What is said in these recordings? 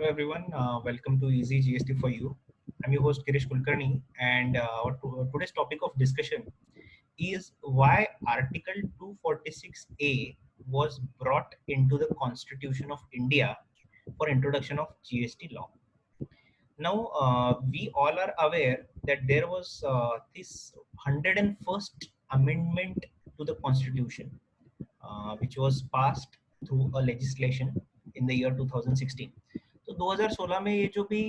Hello everyone, welcome to Easy GST for You. I'm your host Girish Kulkarni, and today's topic of discussion is why Article 246A was brought into the Constitution of India for introduction of GST law. Now, we all are aware that there was this 101st Amendment to the Constitution, which was passed through a legislation in the year 2016. तो 2016 में ये जो भी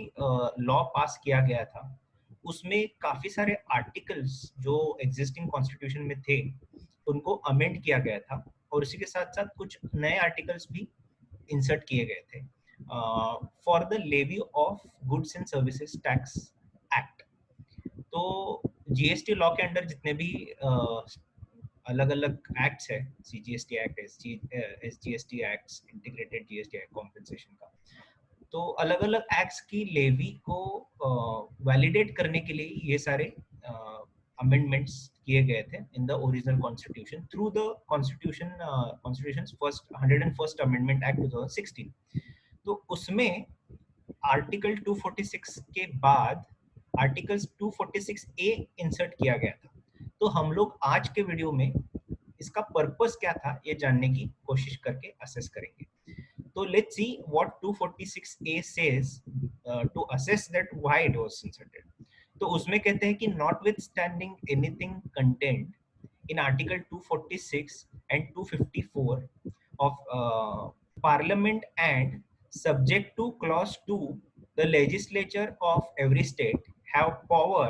law पास किया गया था उसमें काफी सारे आर्टिकल्स जो एग्जिस्टिंग कॉन्स्टिट्यूशन में थे उनको अमेंड किया गया था और इसी के साथ साथ कुछ नए आर्टिकल्स भी इंसर्ट किए गए थे for the levy of goods and services tax act. तो जीएसटी लॉ के अंडर जितने भी अलग अलग एक्ट्स है, CGST act, SGST acts, integrated GST act compensation का, तो अलग अलग एक्ट्स की लेवी को वैलिडेट करने के लिए ये सारे अमेंडमेंट्स किए गए थे in the original constitution through the constitution first 101st amendment act 2016। तो उसमें आर्टिकल 246 के बाद आर्टिकल्स 246 ए इंसर्ट किया गया था। तो हम लोग आज के वीडियो में इसका पर्पस क्या था ये जानने की कोशिश करके असेस करेंगे। तो let's see what 246A says to assess that why it was inserted. तो उसमें कहते हैं कि notwithstanding anything contained in Article 246 and 254 of Parliament and subject to Clause 2, the legislature of every state have power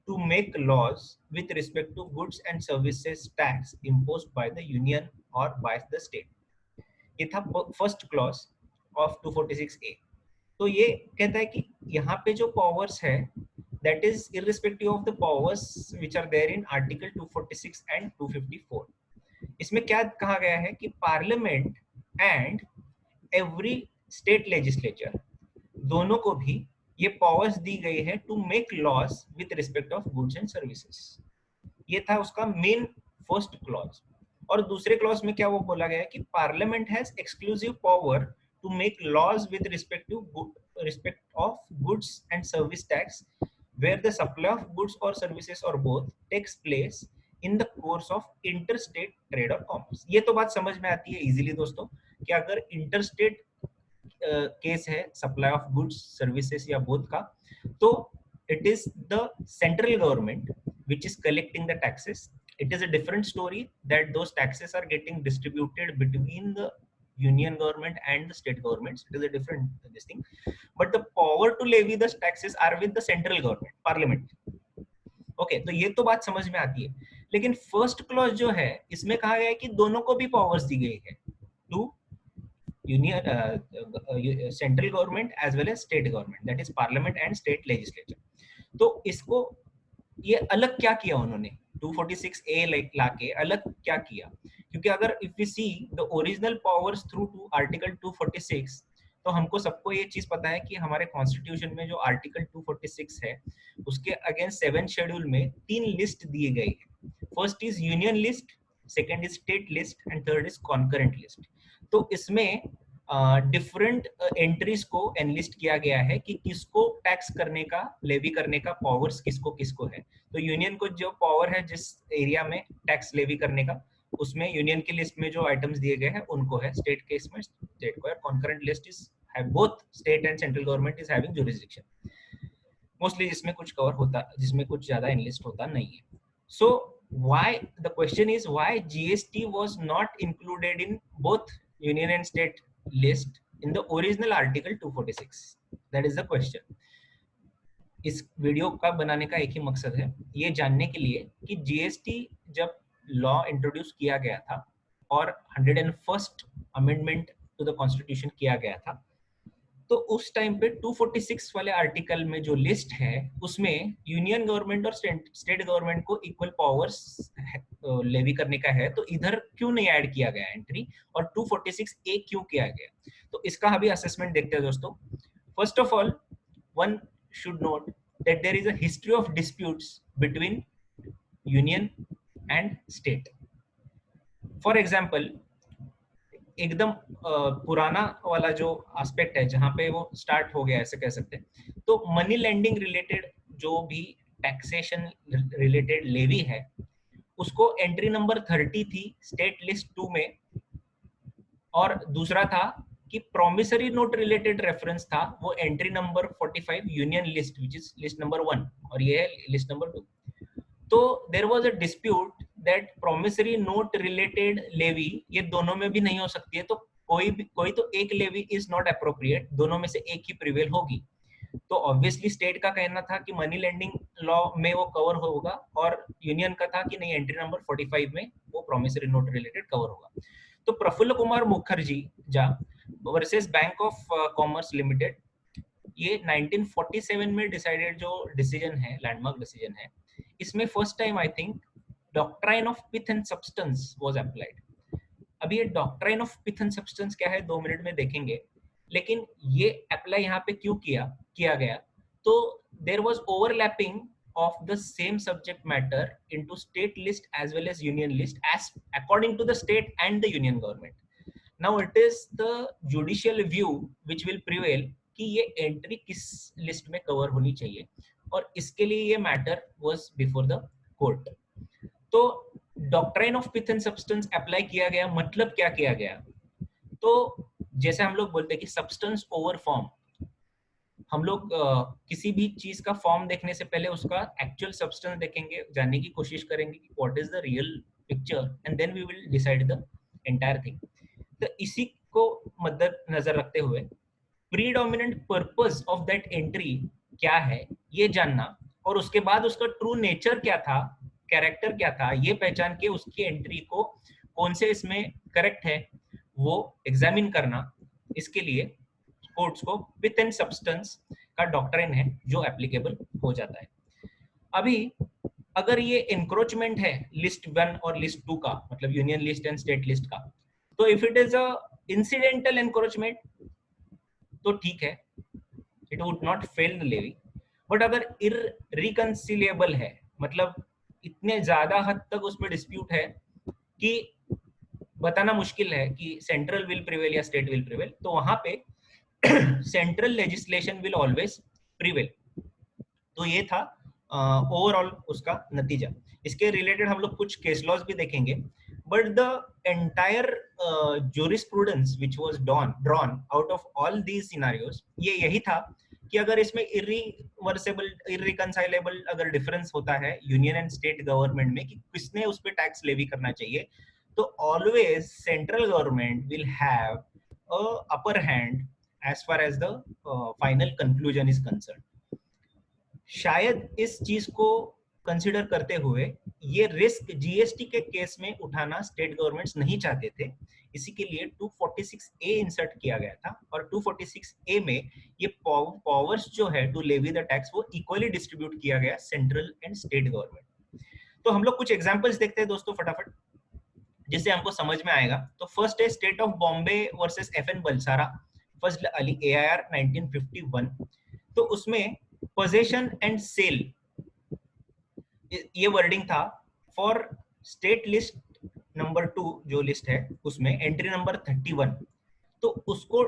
to make laws with respect to goods and services tax imposed by the union or by the state. ये था first clause of 246A। तो ये कहता है कि यहाँ पे जो पावर्स है that is irrespective of the powers which are there in article 246 and 254। इसमें क्या कहा गया है कि parliament and every state legislature दोनों को भी ये पावर्स दी गई है to make laws with respect of goods and services. ये था उसका मेन फर्स्ट क्लॉज। और दूसरे क्लॉज में क्या वो बोला गया है कि parliament has exclusive power to make laws with respect of goods and service tax where the supply of goods और सर्विसेज और both takes place in the course of interstate trade और कॉमर्स। ये तो बात समझ में आती है इजीली दोस्तों कि अगर इंटरस्टेट केस है सप्लाई ऑफ गुड्स सर्विसेज या बोथ का, तो it is the central government which is collecting the taxes. It is a different story that those taxes are getting distributed between the union government and the state governments. It is a different this thing, but the power to levy the taxes are with the central government, parliament. Okay, तो ये तो बात समझ में आती है। लेकिन first clause जो है इसमें कहा गया है कि दोनों को भी पावर्स दी गई है to union central government as well as state government, that is parliament and state legislature. तो इसको ये अलग क्या किया उन्होंने 246A लाके अलग क्या किया, क्योंकि अगर if we see the original powers through to article 246 तो हमको सबको ये चीज पता है कि हमारे कॉन्स्टिट्यूशन में जो आर्टिकल 246 है उसके अगेंस्ट 7 शेड्यूल में 3 लिस्ट दिए गए हैं। First is union list, second is state list and third is concurrent list. तो इसमें डिफरेंट एंट्रीज को एनलिस्ट किया गया है कि किसको टैक्स करने का, लेवी करने का पावर्स किसको किसको है। तो यूनियन को जो पावर है जिस एरिया में टैक्स लेवी करने का, उसमें यूनियन की लिस्ट में जो आइटम्स दिए गए हैं उनको है, स्टेट केस में स्टेट को है। Concurrent list is both state and central government is having jurisdiction mostly, जिसमें कुछ कवर होता, जिसमें कुछ ज्यादा एनलिस्ट होता नहीं है। So why the question is why GST was not included in both union and state list in the original article 246? that is the question. इस वीडियो का बनाने का एक ही मकसद है, ये जानने के लिए कि जीएसटी जब लॉ इंट्रोड्यूस किया गया था और 101st amendment to the constitution किया गया था, तो उस टाइम पे 246 वाले आर्टिकल में जो लिस्ट है उसमें यूनियन गवर्नमेंट और स्टेट गवर्नमेंट को इक्वल पावर्स लेवी करने का है, तो इधर क्यों नहीं ऐड किया गया एंट्री और 246A क्यों किया गया? तो इसका अभी असेसमेंट देखते हैं दोस्तों। First of all, one should note that there is a history of disputes between union and state. For example, एकदम पुराना वाला जो एस्पेक्ट है जहाँ पे वो स्टार्ट हो गया ऐसे कह सकते हैं। तो मनी लेंडिंग रिलेटेड जो भी टैक्सेशन रिलेटेड लेवी है उसको एंट्री नंबर 30 थी स्टेट लिस्ट 2 में, और दूसरा था कि प्रोमिसरी नोट रिलेटेड रेफरेंस था वो entry number 45 union list which is list number 1, और ये है लिस्ट नंबर 2। तो there was a dispute that promissory note related levy ये दोनों में भी नहीं हो सकती है, तो कोई तो एक लेवी इज नॉट अप्रोप्रिएट, दोनों में से एक ही प्रिवेल होगी। तो ऑब्वियसली स्टेट का कहना था कि मनी लेंडिंग लॉ में वो कवर होगा, और यूनियन का था कि नहीं एंट्री नंबर 45 में वो प्रोमिसरी नोट रिलेटेड कवर होगा। तो प्रफुल्ल कुमार मुखर्जी जा versus bank of commerce limited, ये 1947 में डिसाइडेड जो डिसीजन है, लैंडमार्क डिसीजन है, इसमें first time I think doctrine of pith and substance was applied. अभी ये doctrine of pith and substance क्या है 2 मिनट में देखेंगे, लेकिन ये अप्लाई यहाँ पे क्यों किया गया, तो there was overlapping of the same subject matter into state list as well as union list as according to the state and the union government. Now it is the judicial view which will prevail कि ये entry किस list में cover होनी चाहिए, और इसके लिए ये matter was before the court. तो doctrine of pith and substance apply किया गया, मतलब क्या किया गया, तो जैसे हम लोग बोलते हैं कि सब्सटेंस ओवर फॉर्म, हम लोग किसी भी चीज का फॉर्म देखने से पहले उसका एक्चुअल सब्सटेंस देखेंगे, जानने की कोशिश करेंगे कि what is the real picture, and then we will decide the entire thing. तो इसी को मद्देनजर रखते हुए predominant purpose of that entry क्या है ये जानना, और उसके बाद उसका ट्रू नेचर क्या था, कैरेक्टर क्या था, ये पहचान के उसकी एंट्री को कौन से इसमें करेक्ट है वो एग्जामिन करना, इसके लिए कोर्ट्स को पिथ एंड सब्सटेंस का डॉक्ट्रिन है जो एप्लीकेबल हो जाता है। अभी अगर ये इंक्रोचमेंट है लिस्ट 1 और लिस्ट 2 का, मतलब union list and state list का, तो if it is a incidental encroachment तो ठीक है, it would not fail the levy. But अगर इररिकंसिलिएबल है, मतलब इतने ज्यादा हद तक उसमें डिस्प्यूट है कि बताना मुश्किल है कि सेंट्रल विल प्रिवेल या स्टेट विल प्रिवेल, तो वहां पे central legislation will always prevail. तो ये था ओवरऑल उसका नतीजा। इसके रिलेटेड हम लोग कुछ केस लॉज भी देखेंगे, but the entire jurisprudence which was drawn out of all these scenarios, ये यही था कि अगर इसमें इरिवर्सिबल इररिकंसाइलेबल अगर डिफरेंस होता है यूनियन एंड स्टेट गवर्नमेंट में कि किसने उस पर टैक्स लेवी करना चाहिए, तो always central government will have a upper hand as far as the final conclusion is concerned। शायद इस चीज को कंसिडर करते हुए ये रिस्क जीएसटी के केस में उठाना स्टेट गवर्नमेंट्स नहीं चाहते थे, इसी के लिए 246A इंसर्ट किया गया था, और 246A में ये पावर्स जो है टू लेवी द टैक्स वो इक्वली डिस्ट्रीब्यूट किया गया सेंट्रल एंड स्टेट गवर्नमेंट। तो हम लोग कुछ एग्जांपल्स देखते हैं दोस्तों फटाफट, जिससे हमको समझ में आएगा। तो फर्स्ट है state of Bombay versus FN Balsara Fazal Ali AIR 1951। तो उसमें पोजेशन एंड सेल ये वर्डिंग था फॉर स्टेट लिस्ट नंबर 2 जो लिस्ट है उसमें एंट्री नंबर 31। तो उसको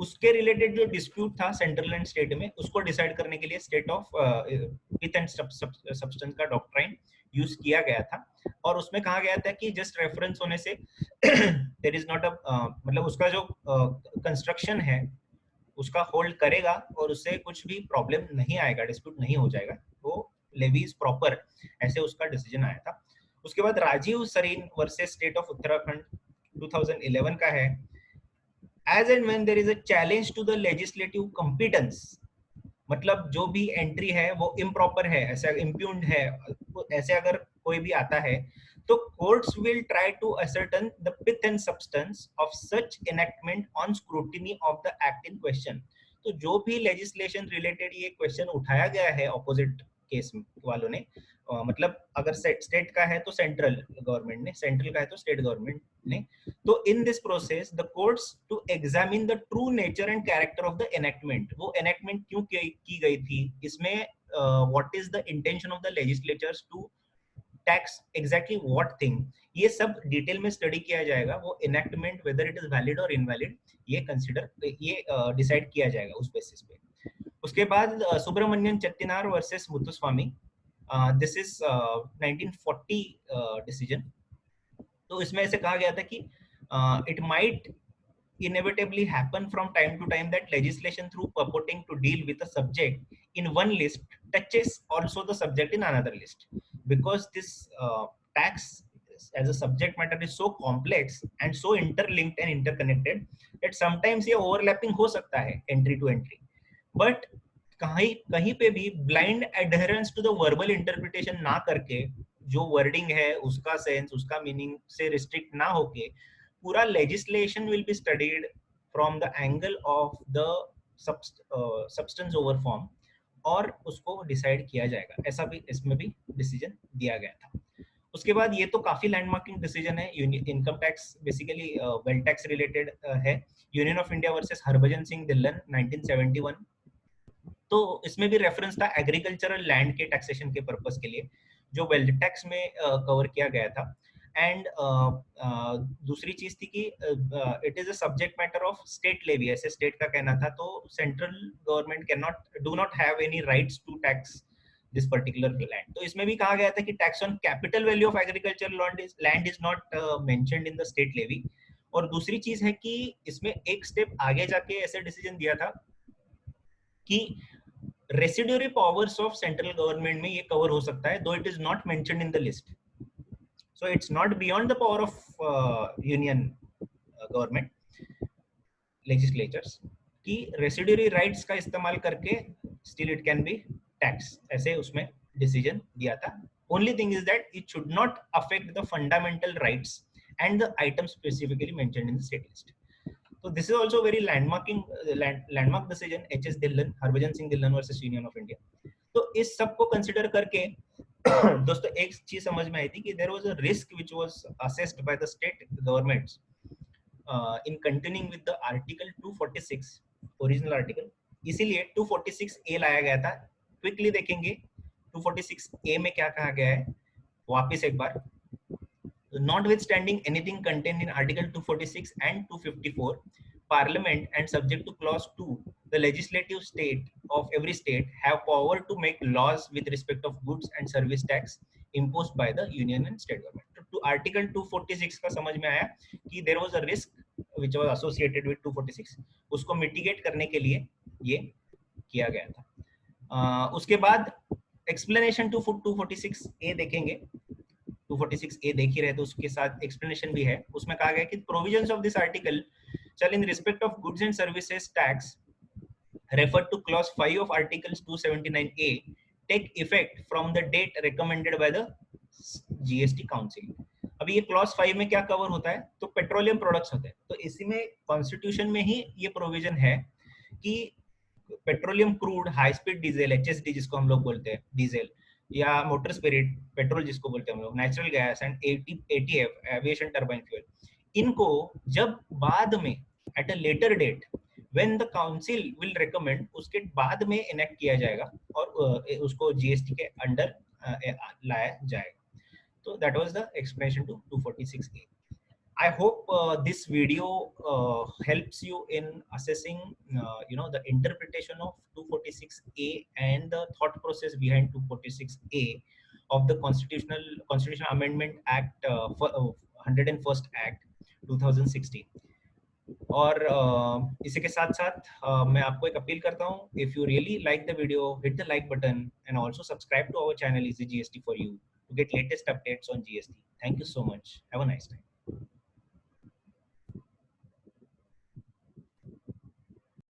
उसके रिलेटेड जो डिस्प्यूट था सेंट्रल एंड स्टेट में, उसको डिसाइड करने के लिए state of pith and substance का डॉक्ट्राइन यूज किया गया था, और उसमें कहा गया था कि जस्ट रेफरेंस होने से देयर इज नॉट अ मतलब उसका जो कंस्ट्रक्शन है उसका होल्ड करेगा और उससे कुछ भी प्रॉब्लम नहीं आएगा, डिस्प्यूट नहीं हो जाएगा, वो लेवी इज प्रॉपर, ऐसे उसका डिसीजन आया था। उसके बाद Rajeev Sarin versus state of Uttarakhand 2011 का है। As and when there is a challenge to the legislative competence, मतलब जो भी एंट्री है वो इम्प्रॉपर है, ऐसा इम्प्यून्ड है, ऐसे अगर कोई भी आता है, तो courts will try to ascertain the pith and substance of such enactment on scrutiny of the act in question. तो जो भी लेजिस्लेशन रिलेटेड ये क्वेश्चन उठाया गया है ऑपोजिट केस वालों ने, मतलब अगर स्टेट का है तो सेंट्रल गवर्नमेंट ने, सेंट्रल का है तो स्टेट गवर्नमेंट ने, तो in this process the courts to examine the true nature and character of the enactment, वो एनैक्टमेंट क्यों की गई थी, इसमें what is the intention of the legislatures to tax exactly what thing, ये सब डिटेल में स्टडी किया जाएगा. वो enactment whether it is valid और इनवैलिड, ये डिसाइड किया जाएगा उस बेसिस पे. उसके बाद Subramanian Chettiar versus Muthuswamy, this is 1940 decision. तो इसमें ऐसे कहा गया था कि it might inevitably happen from time to time that legislation through purporting to deal with a subject in one list touches also the subject in another list, because this tax as a subject matter is so complex and so interlinked and interconnected that sometimes ये overlapping हो सकता है entry to entry, but कहीं कहीं पे भी blind adherence to the verbal interpretation ना करके, जो वर्डिंग है उसका सेंस उसका मीनिंग से रिस्ट्रिक्ट ना होके, पूरा legislation will be studied from the angle of the substance over form, और उसको डिसाइड किया जाएगा. ऐसा भी इसमें भी डिसीजन दिया गया था. उसके बाद ये तो काफी लैंडमार्किंग डिसीजन है. Income tax basically wealth tax related है. Union of India versus Harbhajan Singh Dhillon 1971. तो इसमें भी रेफरेंस था एग्रीकल्चरल लैंड के टैक्सेशन के पर्पस के लिए, जो वेल्थ टैक्स में कवर किया गया था. एंड दूसरी चीज थी कि it is a subject matter of state levy, ऐसे स्टेट का कहना था. तो central government can not do not have any rights to tax this particular land. तो इसमें भी कहा गया था कि tax on capital value of agricultural land is not mentioned in the state levy. और दूसरी चीज है कि इसमें एक स्टेप आगे जाके ऐसे डिसीजन दिया था कि residuary powers of central government में ये कवर हो सकता है, दो it is not mentioned in the list. So it's not beyond the power of union government legislatures कि रेसिड्यूरी राइट्स का इस्तेमाल करके still it can be tax. ऐसे उसमें डिसीजन दिया था. Only thing is that it should not affect the fundamental rights and the item specifically mentioned in the state list. So this is also very landmark decision, HS Dhillon, Harbhajan Singh Dhillon versus union of India. तो इस सब को consider करके दोस्तों एक चीज समझ में आई थी कि there was a risk which was assessed by the state governments in continuing with the article 246 original article. इसीलिए 246 ए लाया गया था. क्विकली देखेंगे 246 ए में क्या कहा गया है वापस एक बार. Notwithstanding anything contained in Article 246 and 254, Parliament and subject to Clause 2, the legislative state of every state have power to make laws with respect of goods and service tax imposed by the union and state government. To Article 246 का समझ में आया कि there was a risk which was associated with 246. उसको mitigate करने के लिए ये किया गया था. उसके बाद explanation to 246A देखेंगे. 246A देख ही रहे तो उसके साथ एक्सप्लेनेशन भी है. उसमें कहा गया कि provisions of this article shall in respect of goods and services tax referred to clause 5 of articles 279A take effect from the date recommended by the GST council. अभी ये क्लॉज 5 में क्या कवर होता है, तो पेट्रोलियम प्रोडक्ट्स होते हैं. तो इसी में कॉन्स्टिट्यूशन में ही ये प्रोविजन है कि petroleum crude, high speed diesel HSD जिसको हम लोग बोलते हैं डीजल, या मोटर स्पिरिट पेट्रोल जिसको बोलते हैं हम लोग, natural gas and ATF aviation turbine fuel, इनको जब बाद में at a later date when the council will recommend, उसके बाद में इनेक्ट किया जाएगा और उसको जीएसटी के अंडर लाया जाएगा. तो that was the explanation to 246A. I hope this video helps you in assessing, the interpretation of 246A and the thought process behind 246A of the Constitutional Amendment Act, 101st Act 2016. और इसी के साथ साथ मैं आपको एक appeal करता हूँ, if you really like the video, hit the like button and also subscribe to our channel Easy GST for you to get latest updates on GST. Thank you so much. Have a nice time.